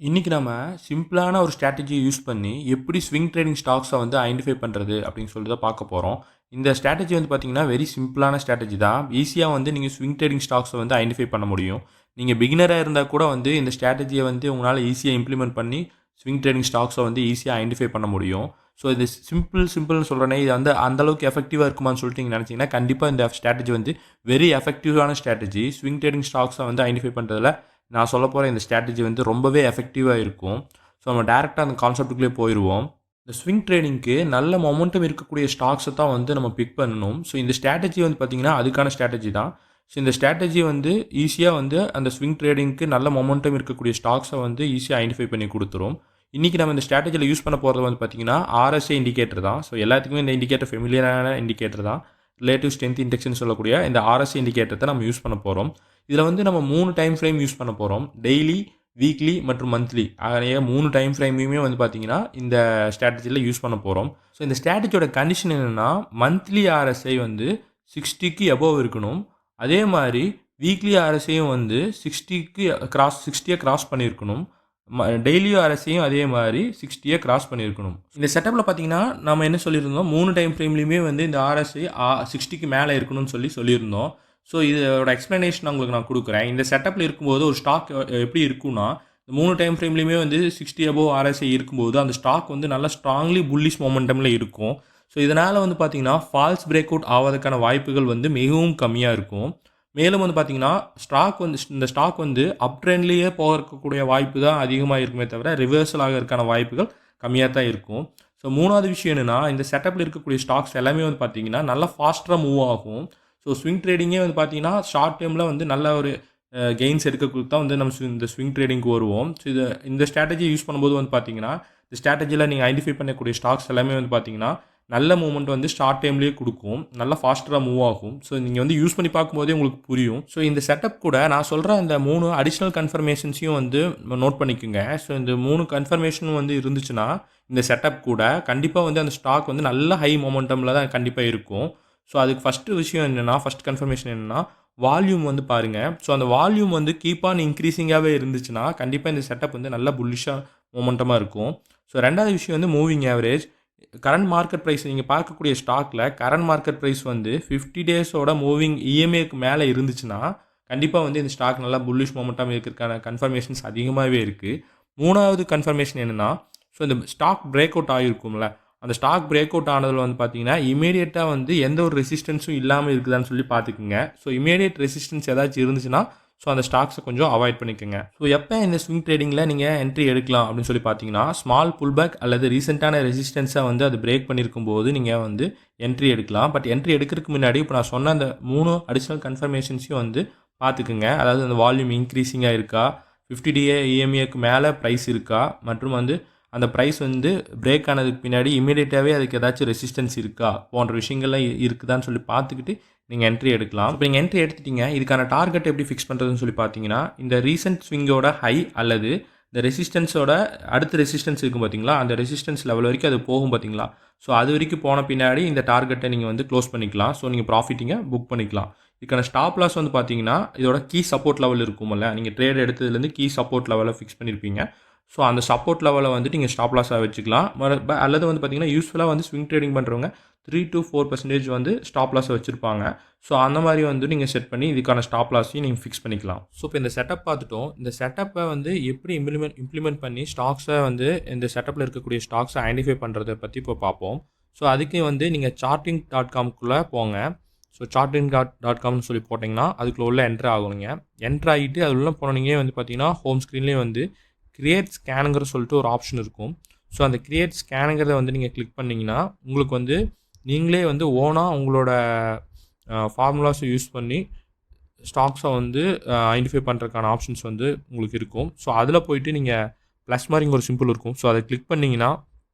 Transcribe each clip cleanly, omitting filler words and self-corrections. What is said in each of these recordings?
இன்னைக்கு நம்ம சிம்பிளான ஒரு ஸ்ட்ராட்டஜியை யூஸ் பண்ணி எப்படி ஸ்விங் ட்ரேடிங் ஸ்டாக்ஸை வந்து ஐடென்டிஃபை பண்ணுறது அப்படின்னு சொல்லிட்டு தான் பார்க்க போகிறோம். இந்த ஸ்ட்ராட்டஜி வந்து பார்த்தீங்கன்னா வெரி சிம்பிளான ஸ்ட்ராட்டஜி தான். ஈஸியாக வந்து நீங்கள் ஸ்விங் ட்ரேடிங் ஸ்டாக்ஸை வந்து ஐடென்டிஃபை பண்ண முடியும். நீங்கள் பிகினராக இருந்தால் கூட வந்து இந்த ஸ்ட்ராட்டஜியை வந்து உங்களால் ஈஸியாக இம்ப்ளிமெண்ட் பண்ணி ஸ்விங் ட்ரேடிங் ஸ்டாக்ஸை வந்து ஈஸியாக ஐடென்டிஃபை பண்ண முடியும். ஸோ இது சிம்பிள்னு சொல்கிறேனே, இது வந்து அந்தளவுக்கு எஃபெக்டிவாக இருக்குமான்னு சொல்லிட்டு நீங்கள் நினச்சிங்கன்னா கண்டிப்பாக இந்த ஸ்ட்ராட்டஜி வந்து வெரி எஃபெக்டிவான ஸ்ட்ராட்டஜி. ஸ்விங் ட்ரேடிங் ஸ்டாக்ஸை வந்து ஐடென்டிஃபை பண்ணுறதுல நான் சொல்ல போகிற இந்த ஸ்ட்ராட்டஜி வந்து ரொம்பவே எஃபெக்டிவாக இருக்கும். ஸோ நம்ம டேரெக்டாக அந்த கான்செப்ட்டுக்குள்ளே போயிடுவோம். இந்த ஸ்விங் ட்ரேடிங்க்கு நல்ல மொமெண்டம் இருக்கக்கூடிய ஸ்டாக்ஸை தான் வந்து நம்ம பிக் பண்ணணும். ஸோ இந்த ஸ்ட்ராட்டஜி வந்து பார்த்திங்கன்னா அதுக்கான ஸ்ட்ராட்டஜி தான். ஸோ இந்த ஸ்ட்ராட்டஜி வந்து ஈஸியாக வந்து அந்த ஸ்விங் ட்ரேடிங்க்கு நல்ல மொமெண்டம் இருக்கக்கூடிய ஸ்டாக்ஸை வந்து ஈஸியாக ஐடென்டிஃபை பண்ணி கொடுத்துரும். இன்றைக்கி நம்ம இந்த ஸ்ட்ராட்டஜியில் யூஸ் பண்ண போகிறது வந்து பார்த்திங்கன்னா RSI இண்டிகேட்டர் தான். ஸோ எல்லாத்துக்குமே இந்த இண்டிகேட்டர் ஃபெமிலியரான இண்டிகேட்டர் தான். ரிலேட்டிவ் ஸ்ட்ரென்த் இண்டெக்ஸ்னு சொல்லக்கூடிய இந்த RSI இண்டிகேட்டர் தான் நம்ம யூஸ் பண்ண போகிறோம். இதில் வந்து நம்ம 3 டைம் ஃப்ரேம் யூஸ் பண்ண போகிறோம். டெய்லி, வீக்லி மற்றும் மந்த்லி ஆகிய 3 டைம் ஃப்ரேமையுமே வந்து பார்த்திங்கன்னா இந்த ஸ்ட்ராட்டஜியில் யூஸ் பண்ண போகிறோம். ஸோ இந்த ஸ்ட்ராட்டஜியோட கண்டிஷன் என்னென்னா, மந்த்லி RSI வந்து 60க்கு எபோவ் இருக்கணும். அதே மாதிரி வீக்லி RSIயும் வந்து 60யை கிராஸ் பண்ணியிருக்கணும். டெய்லி RSIயும் அதே மாதிரி 60யை கிராஸ் பண்ணியிருக்கணும். இந்த செட்டப்பில் பார்த்தீங்கன்னா நம்ம என்ன சொல்லியிருந்தோம், 3 டைம் ஃப்ரேம்லேயுமே வந்து இந்த RSI 60க்கு மேலே இருக்கணும்னு சொல்லியிருந்தோம். ஸோ இதோட எக்ஸ்ப்ளனேஷன் உங்களுக்கு நான் கொடுக்குறேன். இந்த செட்டப்பில் இருக்கும்போது ஒரு ஸ்டாக் எப்படி இருக்குன்னா, இந்த 3 டைம் ஃப்ரேம்லேயுமே வந்து 60 அபோவ் RSI இருக்கும்போது அந்த ஸ்டாக் வந்து நல்லா ஸ்ட்ராங்லி புல்லிஷ் மொமெண்டமில் இருக்கும். ஸோ இதனால் வந்து பார்த்தீங்கன்னா ஃபால்ஸ் பிரேக் அவுட் ஆவதற்கான வாய்ப்புகள் வந்து மிகவும் கம்மியாக இருக்கும். மேலும் வந்து பார்த்தீங்கன்னா இந்த ஸ்டாக் வந்து அப் ட்ரெண்ட்லேயே போகக்கூடிய வாய்ப்பு தான் அதிகமாக இருக்குமே தவிர ரிவர்சல் ஆகிறதுக்கான வாய்ப்புகள் கம்மியாக தான் இருக்கும். ஸோ மூணாவது விஷயம் என்னென்னா, இந்த செட்டப்பில் இருக்கக்கூடிய ஸ்டாக்ஸ் எல்லாமே வந்து பார்த்தீங்கன்னா நல்லா ஃபாஸ்ட்டாக மூவ் ஆகும். ஸோ ஸ்விங் ட்ரேடிங்கே வந்து பார்த்தீங்கன்னா ஷார்ட் டைமில் வந்து நல்ல ஒரு கெயின்ஸ் எடுக்கிறதுக்கு தான் வந்து நம்ம இந்த ஸ்விங் ட்ரேடிங்க்கு வருவோம். ஸோ இந்த ஸ்ட்ராட்டஜி யூஸ் பண்ணும்போது வந்து பார்த்தீங்கன்னா, இந்த ஸ்ட்ராட்டஜியில் நீங்கள் ஐடென்டிஃபை பண்ணக்கூடிய ஸ்டாக்ஸ் எல்லாமே வந்து பார்த்தீங்கன்னா நல்ல மூவ்மெண்ட் வந்து ஷார்ட் டைம்லேயே கொடுக்கும். நல்லா ஃபாஸ்ட்டாக மூவ் ஆகும். ஸோ நீங்கள் வந்து யூஸ் பண்ணி பார்க்கும்போதே உங்களுக்கு புரியும். ஸோ இந்த செட்டப் கூட நான் சொல்கிற இந்த 3 அடிஷ்னல் கன்ஃபர்மேஷன்ஸையும் வந்து நோட் பண்ணிக்கோங்க. ஸோ இந்த 3 கன்ஃபர்மேஷனும் வந்து இருந்துச்சுன்னா இந்த செட்டப் கூட கண்டிப்பாக வந்து அந்த ஸ்டாக் வந்து நல்ல ஹை மொமெண்டமில் தான் கண்டிப்பாக இருக்கும். ஸோ அதுக்கு ஃபஸ்ட் கன்ஃபர்மேஷன் என்னென்னா, வால்யூம் வந்து பாருங்கள். ஸோ அந்த வால்யூம் வந்து கீப் ஆன் இன்க்ரீஸிங்காகவே இருந்துச்சுன்னா கண்டிப்பாக இந்த செட்டப் வந்து நல்ல புல்லிஷாக மொமெண்டமாக இருக்கும். ஸோ ரெண்டாவது விஷயம் வந்து moving average. Current market price நீங்கள் பார்க்கக்கூடிய ஸ்டாக்கில் கரண்ட் மார்க்கெட் ப்ரைஸ் வந்து 50 டேஸோட மூவிங் EMAக்கு மேலே இருந்துச்சுன்னா கண்டிப்பாக வந்து இந்த ஸ்டாக் நல்லா புல்லிஷ் மொமெண்டம் இருக்கிறதுக்கான கன்ஃபர்மேஷன்ஸ் அதிகமாகவே இருக்குது. மூணாவது கன்ஃபர்மேஷன் என்னென்னா, ஸோ இந்த ஸ்டாக் பிரேக் அவுட் ஆகிருக்கும்ல, அந்த ஸ்டாக் பிரேக் அவுட் ஆனதில் வந்து பார்த்தீங்கன்னா இமீடியட்டாக வந்து எந்த ஒரு ரெசிஸ்டன்ஸும் இல்லாமல் இருக்குதான்னு சொல்லி பார்த்துக்குங்க. ஸோ இமீடியட் ரெசிஸ்டன்ஸ் ஏதாச்சும் இருந்துச்சுன்னா ஸோ அந்த ஸ்டாக்ஸை கொஞ்சம் அவாய்ட் பண்ணிக்கோங்க. ஸோ எப்போ இந்த ஸ்விங் ட்ரேடிங்கில் நீங்கள் என்ட்ரி எடுக்கலாம் அப்படின்னு சொல்லி பார்த்தீங்கன்னா, ஸ்மால் புல்பேக் அல்லது ரீசெண்டான ரெசிஸ்டன்ஸை வந்து அது பிரேக் பண்ணியிருக்கும் போது நீங்கள் வந்து என்ட்ரி எடுக்கலாம். பட் என்ட்ரி எடுக்கிறதுக்கு முன்னாடி இப்போ நான் சொன்ன அந்த 3 அடிஷ்னல் கன்ஃபர்மேஷன்ஸையும் வந்து பார்த்துக்குங்க. அதாவது அந்த வால்யூம் இன்க்ரீஸிங்காக இருக்கா, 50 DA EMAக்கு மேலே ப்ரைஸ் இருக்கா, மற்றும் வந்து அந்த ப்ரைஸ் வந்து பிரேக் ஆனதுக்கு பின்னாடி இமீடியட்டாகவே அதுக்கு ஏதாச்சும் ரெசிஸ்டன்ஸ் இருக்கா போன்ற விஷயங்கள்லாம் இருக்குதான்னு சொல்லி பார்த்துக்கிட்டு நீங்கள் என்ட்ரி எடுக்கலாம். இப்போ நீங்கள் என்ட்ரி எடுத்துட்டீங்க, இதுக்கான டார்கெட் எப்படி ஃபிக்ஸ் பண்ணுறதுன்னு சொல்லி பார்த்தீங்கன்னா, இந்த ரீசெண்ட் ஸ்விங்கோட ஹை அல்லது இந்த ரெசிஸ்டன்ஸோட அடுத்த ரெசிஸ்டன்ஸ் இருக்கும் பார்த்தீங்களா, அந்த ரெசிஸ்டன்ஸ் லெவல் வரைக்கும் அது போகும் பார்த்தீங்களா. ஸோ அது வரைக்கும் போன பின்னாடி இந்த டார்கெட்டை நீங்கள் வந்து க்ளோஸ் பண்ணிக்கலாம். ஸோ நீங்கள் ப்ராஃபிட்டிங்கை புக் பண்ணிக்கலாம். இதுக்கான ஸ்டாப் லாஸ் வந்து பார்த்தீங்கன்னா, இதோட கீ சப்போர்ட் லெவல் இருக்கும்ல, நீங்கள் ட்ரேட் எடுத்ததுலேருந்து கீ சப்போர்ட் லெவலை ஃபிக்ஸ் பண்ணியிருப்பீங்க. ஸோ அந்த சப்போர்ட் லெவலை வந்துட்டு நீங்கள் ஸ்டாப் லாஸாக வச்சுக்கலாம். அல்லது வந்து பார்த்தீங்கன்னா யூஸ்ஃபுல்லாக வந்து ஸ்விங் ட்ரேடிங் பண்ணுறவங்க 3 to 4% வந்து ஸ்டாப் லாஸை வச்சுருப்பாங்க. ஸோ அந்த மாதிரி வந்து நீங்கள் செட் பண்ணி இதுக்கான ஸ்டாப் லாஸையும் நீங்கள் ஃபிக்ஸ் பண்ணிக்கலாம். ஸோ இப்போ இந்த செட்டப் பார்த்துட்டோம். இந்த செட்டப்பை வந்து எப்படி இம்ப்ளிமெண்ட் பண்ணி ஸ்டாக்ஸை வந்து இந்த செட்டப்பில் இருக்கக்கூடிய ஸ்டாக்ஸை ஐடென்டிஃபை பண்ணுறதை பற்றி இப்போ பார்ப்போம். ஸோ அதுக்கு வந்து நீங்கள் charting.comக்குள்ளே போங்க. ஸோ charting.comனு சொல்லி போட்டிங்கன்னா அதுக்குள்ளே உள்ள என்ட்ரு ஆகுங்க. என்ட்ரு ஆகிட்டு அது உள்ள போனீங்க வந்து பார்த்தீங்கன்னா ஹோம் ஸ்க்ரீன்லேயே வந்து கிரியேட் ஸ்கேனுங்கிற சொல்லிட்டு ஒரு ஆப்ஷன் இருக்கும். ஸோ அந்த கிரியேட் ஸ்கேனுங்கிறத வந்து நீங்கள் கிளிக் பண்ணிங்கன்னா உங்களுக்கு வந்து நீங்களே வந்து ஓனாக உங்களோட ஃபார்முலாஸை யூஸ் பண்ணி ஸ்டாக்ஸை வந்து ஐடென்டிஃபை பண்ணுறதுக்கான ஆப்ஷன்ஸ் வந்து உங்களுக்கு இருக்கும். ஸோ அதில் போயிட்டு நீங்கள் ப்ளஸ் மாதிரிங்க ஒரு சிம்பிள் இருக்கும். ஸோ அதை கிளிக் பண்ணிங்கன்னா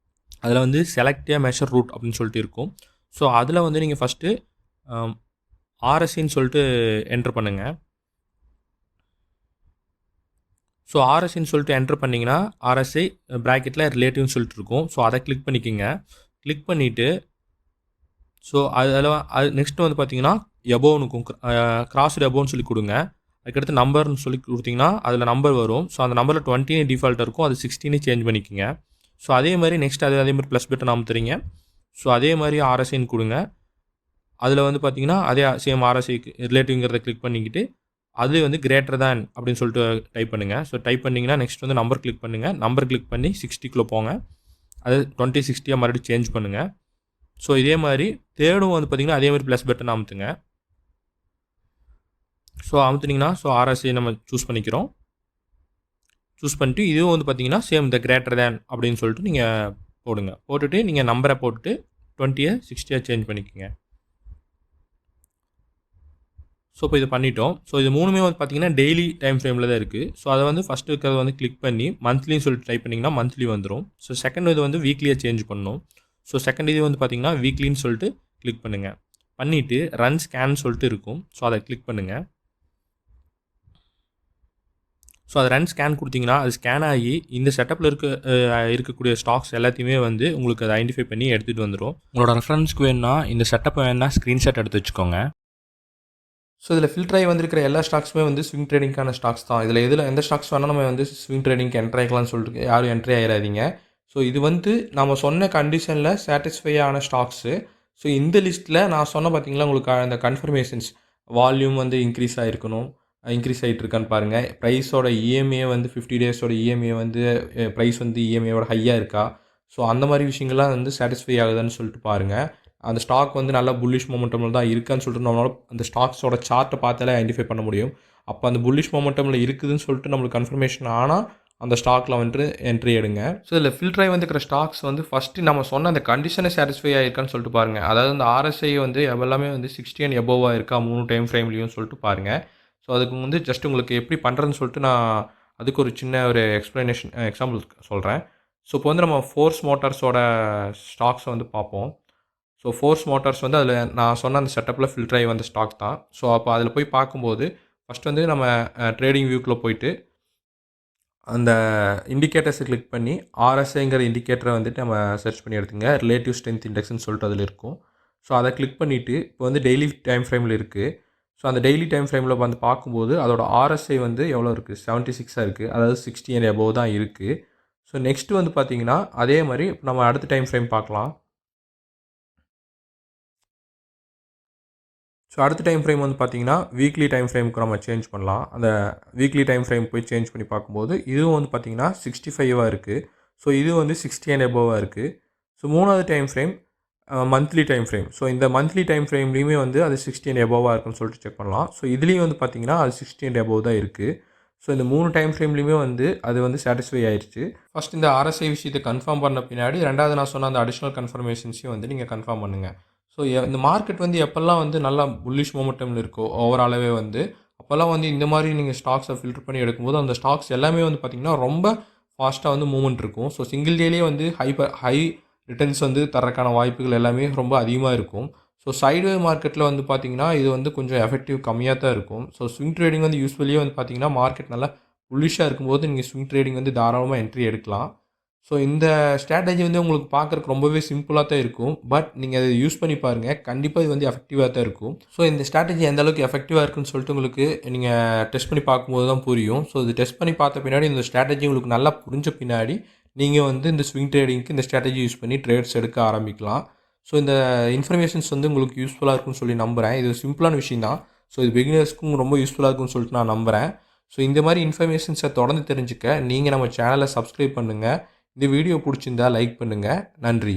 அதில் வந்து செலக்ட் ஏ மெஷர் ரூட் அப்படின்னு சொல்லிட்டு இருக்கும். ஸோ அதில் வந்து நீங்கள் ஃபஸ்ட்டு RSIன்னு சொல்லிட்டு என்ட்ரு பண்ணுங்கள். ஸோ RSIன்னு சொல்லிட்டு என்ட்ரு பண்ணிங்கன்னா RSI ப்ராக்கெட்டில் ரிலேட்டிவ்னு சொல்லிட்டு இருக்கும். ஸோ அதை கிளிக் பண்ணிக்கோங்க. கிளிக் பண்ணிவிட்டு ஸோ அதில் அது நெக்ஸ்ட்டு வந்து பார்த்தீங்கன்னா எபோவ்னு இருக்கும், கிராஸ்டு எபோவ்னு சொல்லி கொடுங்க. அதுக்கடுத்து நம்பர்னு சொல்லி கொடுத்தீங்கன்னா அதில் நம்பர் வரும். ஸோ அந்த நம்பரில் 20 டிஃபால்ட் இருக்கும், அது 16 சேஞ்ச் பண்ணிக்கோங்க. ஸோ அதே மாதிரி நெக்ஸ்ட் அதே மாதிரி ப்ளஸ் பட்டன் அமுத்துறீங்க. ஸோ அதே மாதிரி ஆர்எஸ்ஐன்னு கொடுங்க. அதில் வந்து பார்த்தீங்கன்னா அதே சேம் ஆர்எஸ்ஐக்கு ரிலேட்டிவ்ங்கிறத கிளிக் பண்ணிக்கிட்டு அது வந்து கிரேட்டர் தேன் அப்படின்னு சொல்லிட்டு டைப் பண்ணுங்கள். ஸோ டைப் பண்ணிங்கன்னா நெக்ஸ்ட் வந்து நம்பர் கிளிக் பண்ணுங்கள். நம்பர் கிளிக் பண்ணி 60க்குள்ளே போங்க. அது 20 60 மறுபடியும் சேஞ்ச் பண்ணுங்கள். ஸோ இதே மாதிரி தேர்டும் வந்து பார்த்தீங்கன்னா அதே மாதிரி ப்ளஸ் பட்டன் அமுத்துங்க. ஸோ அமுத்துனீங்கன்னா ஸோ ஆர்எஸ்ஐ நம்ம சூஸ் பண்ணிக்கிறோம். சூஸ் பண்ணிட்டு இதுவும் வந்து பார்த்தீங்கன்னா சேம் இந்த கிரேட்டர் தேன் அப்படின்னு சொல்லிட்டு நீங்கள் போடுங்க. போட்டுட்டு நீங்கள் நம்பரை போட்டுட்டு 20 60 சேஞ்ச் பண்ணிக்கோங்க. ஸோ இப்போ இது பண்ணிட்டோம். ஸோ இது மூணுமே வந்து பார்த்தீங்கன்னா டெய்லி டைம் ஃப்ரேமில் தான் இருக்குது. ஸோ அதை வந்து ஃபஸ்ட்டு இருக்கிறத வந்து கிளிக் பண்ணி மந்த்லின்னு சொல்லிட்டு டைப் பண்ணிங்கன்னா மந்த்லி வந்துடும். ஸோ செகண்ட் இது வந்து வீக்லியாக சேஞ்ச் பண்ணணும். ஸோ செகண்ட் இது வந்து பார்த்தீங்கன்னா வீக்லின்னு சொல்லிட்டு கிளிக் பண்ணுங்கள். பண்ணிவிட்டு ரன் ஸ்கேன் சொல்லிட்டு இருக்கும். ஸோ அதை கிளிக் பண்ணுங்கள். ஸோ அது ரன் ஸ்கேன் கொடுத்தீங்கன்னா அது ஸ்கேன் ஆகி இந்த செட்டப்பில் இருக்கக்கூடிய ஸ்டாக்ஸ் எல்லாத்தையுமே வந்து உங்களுக்கு அதை ஐடென்டிஃபை பண்ணி எடுத்துகிட்டு வந்துடும். உங்களோட ரெஃபரன்ஸ்க்கு வேணுன்னா இந்த செட்டப் வேணுன்னா ஸ்க்ரீன்ஷாட் எடுத்து வச்சுக்கோங்க. ஸோ இதில் ஃபில்டர் ஆகி வந்திருக்கிற எல்லா ஸ்டாக்ஸுமே வந்து ஸ்விங் ட்ரேடிங்கான ஸ்டாக்ஸ் தான். இதில் எந்த ஸ்டாக்ஸ் வேணால் நம்ம வந்து ஸ்விங் ட்ரேடிங்க்கு என்ட்ரி ஆகிக்கலாம்னு சொல்லிட்டு யாரும் என்ட்ரி ஆகிடாதீங்க. ஸோ இது வந்து நம்ம சொன்ன கண்டிஷனில் சாட்டிஸ்ஃபை ஆன ஸ்டாக்ஸு. ஸோ இந்த லிஸ்ட்டில் நான் சொன்ன பார்த்தீங்களா உங்களுக்கு அந்த கன்ஃபர்மேஷன்ஸ் வால்யூம் வந்து இன்க்ரீஸ் ஆகிருக்கணும், இன்க்ரீஸ் ஆகிட்டு இருக்கான்னு பாருங்கள். ப்ரைஸோட இஎம்ஏ வந்து 50 டேஸோட இஎம்ஏ வந்து ப்ரைஸ் வந்து இஎம்ஏவோட ஹையாக இருக்கா. ஸோ அந்த மாதிரி விஷயங்கள்லாம் வந்து சாட்டிஸ்ஃபை ஆகுதுன்னு சொல்லிட்டு பாருங்கள். அந்த ஸ்டாக் வந்து நல்லா புல்லிஷ் மொமெண்டமில் தான் இருக்கான்னு சொல்லிட்டு நம்மளால் அந்த ஸ்டாக்ஸோட சார்ட்டை பார்த்தாலே ஐடென்டிஃபை பண்ண முடியும். அப்போ அந்த புல்லிஷ் மொமெண்டமில் இருக்குதுன்னு சொல்லிட்டு நம்மளுக்கு கன்ஃபர்மேஷன் ஆனால் அந்த ஸ்டாக்கில் வந்துட்டு என்ட்ரி எடுங்க. ஸோ இதில் ஃபில்டர் ஆகி வந்துருக்கிற ஸ்டாக்ஸ் வந்து ஃபஸ்ட்டு நம்ம சொன்ன அந்த கண்டிஷனை சாட்டிஸ்ஃபை ஆகிருக்கான்னு சொல்லிட்டு பாருங்கள். அதாவது அந்த ஆர்எஸ்ஐ வந்து எல்லாமே வந்து 60 and above இருக்கா 3 டைம் ஃப்ரேம்லேயும் சொல்லிட்டு பாருங்கள். ஸோ அதுக்கு வந்து ஜஸ்ட் உங்களுக்கு எப்படி பண்ணுறதுன்னு சொல்லிட்டு நான் அதுக்கு ஒரு சின்ன ஒரு எக்ஸாம்பிள் சொல்கிறேன். ஸோ இப்போ வந்து நம்ம ஃபோர்ஸ் மோட்டார்ஸோட ஸ்டாக்ஸை வந்து பார்ப்போம். ஸோ ஃபோர்ஸ் மோட்டார்ஸ் வந்து அதில் நான் சொன்ன அந்த செட்டப்பில் ஃபில்டர் ஆகி வந்த ஸ்டாக் தான். ஸோ அப்போ அதில் போய் பார்க்கும்போது ஃபஸ்ட் வந்து நம்ம ட்ரேடிங் வியூக்குள்ளே போயிட்டு அந்த இண்டிகேட்டர்ஸை கிளிக் பண்ணி ஆர்எஸ்ஐங்கிற இண்டிகேட்டரை வந்துட்டு நம்ம சர்ச் பண்ணி எடுத்துங்க. ரிலேட்டிவ் ஸ்ட்ரென்த் இண்டெக்ஸ்னு சொல்லிட்டு அதில் இருக்கும். ஸோ அதை கிளிக் பண்ணிவிட்டு இப்போ வந்து டெய்லி டைம் ஃப்ரேமில் இருக்குது. ஸோ அந்த டெய்லி டைம் ஃப்ரேமில் வந்து பார்க்கும்போது அதோட ஆர்எஸ்ஐ வந்து எவ்வளோ இருக்குது, 76 இருக்குது. அதாவது 60 and above தான் இருக்குது. ஸோ நெக்ஸ்ட்டு வந்து பார்த்திங்கன்னா அதே மாதிரி நம்ம அடுத்த டைம் ஃப்ரேம் பார்க்கலாம். ஸோ அடுத்த டைம் ஃப்ரேம் வந்து பார்த்திங்கன்னா வீக்லி டைம் ஃப்ரேமுக்கு நம்ம சேஞ்ச் பண்ணலாம். அந்த வீக்லி டைம் ஃப்ரேம் போய் சேஞ்ச் பண்ணி பார்க்கும்போது இதுவும் வந்து பார்த்திங்கன்னா 65 இருக்குது. ஸோ இது வந்து 60 and above இருக்குது. ஸோ மூணாவது time frame monthly time frame. So இந்த மந்த்லி டைம் ஃப்ரேம்லேயுமே வந்து அது 60 and above இருக்குன்னு சொல்லிட்டு செக் பண்ணலாம். ஸோ இதுலேயும் வந்து பார்த்திங்கன்னா அது 60 and above தான் இருக்குது. ஸோ இந்த 3 டைம் ஃப்ரேம்லேயுமே வந்து அது வந்து சாட்டிஸ்ஃபை ஆயிடுச்சு. ஃபஸ்ட் இந்த ஆர்எஸ்ஐ விஷயத்தை கன்ஃபார்ம் பண்ண பின்னாடி ரெண்டாவது நான் சொன்ன அந்த அடிஷ்னல் கன்ஃபர்மேஷன்ஸையும் வந்து நீங்கள் கன்ஃபார்ம் பண்ணுங்கள். ஸோ இந்த மார்க்கெட் வந்து எப்போல்லாம் வந்து நல்லா புல்லிஷ் மொமெண்டமில் இருக்கோ ஓவராலாகவே வந்து அப்போல்லாம் வந்து இந்த மாதிரி நீங்கள் ஸ்டாக்ஸை ஃபில்டர் பண்ணி எடுக்கும்போது அந்த ஸ்டாக்ஸ் எல்லாமே வந்து பார்த்திங்கன்னா ரொம்ப ஃபாஸ்ட்டாக வந்து மூவ்மெண்ட் இருக்கும். ஸோ சிங்கிள் டேலேயே வந்து ஹை ரிட்டர்ன்ஸ் வந்து தரக்கான வாய்ப்புகள் எல்லாமே ரொம்ப அதிகமாக இருக்கும். ஸோ சைட்வே மார்க்கெட்டில் வந்து பார்த்திங்கன்னா இது வந்து கொஞ்சம் எஃபெக்டிவ் கம்மியாக தான் இருக்கும். ஸோ ஸ்விங் ட்ரேடிங் வந்து யூஸ்வலியே வந்து பார்த்திங்கன்னா மார்க்கெட் நல்லா புல்லிஷாக இருக்கும்போது நீங்கள் ஸ்விங் ட்ரேடிங் வந்து தாராளமாக என்ட்ரி எடுக்கலாம். ஸோ இந்த ஸ்ட்ராட்டஜி வந்து உங்களுக்கு பார்க்குறக்கு ரொம்பவே சிம்பிளாக தான் இருக்கும். பட் நீங்கள் அதை யூஸ் பண்ணி பாருங்கள், கண்டிப்பாக இது வந்து எஃபெக்டிவாக தான் இருக்கும். ஸோ இந்த ஸ்ட்ராட்டஜி எந்த அளவுக்கு எஃபெக்டிவாக இருக்குன்னு சொல்லிட்டு உங்களுக்கு நீங்கள் டெஸ்ட் பண்ணி பார்க்கும்போது தான் புரியும். ஸோ இது டெஸ்ட் பண்ணி பார்த்த பின்னாடி இந்த ஸ்ட்ராட்டஜி உங்களுக்கு நல்லா புரிஞ்ச பின்னாடி நீங்கள் வந்து இந்த ஸ்விங் ட்ரேடிங்க்கு இந்த ஸ்ட்ராட்டஜி யூஸ் பண்ணி ட்ரேட்ஸ் எடுக்க ஆரம்பிக்கலாம். ஸோ இந்த இன்ஃபர்மேஷன்ஸ் வந்து உங்களுக்கு யூஸ்ஃபுல்லாக இருக்கும்னு சொல்லி நம்புகிறேன். இது சிம்பிளான விஷயம் தான். ஸோ இது பிகினர்ஸ்க்கும் ரொம்ப யூஸ்ஃபுல்லாக இருக்கும்னு சொல்லிட்டு நான் நம்புகிறேன். ஸோ இந்த மாதிரி இன்ஃபர்மேஷன்ஸை தொடர்ந்து தெரிஞ்சுக்க நீங்கள் நம்ம சேனலை சப்ஸ்கிரைப் பண்ணுங்கள். இந்த வீடியோ பிடிச்சிருந்தா லைக் பண்ணுங்கள். நன்றி.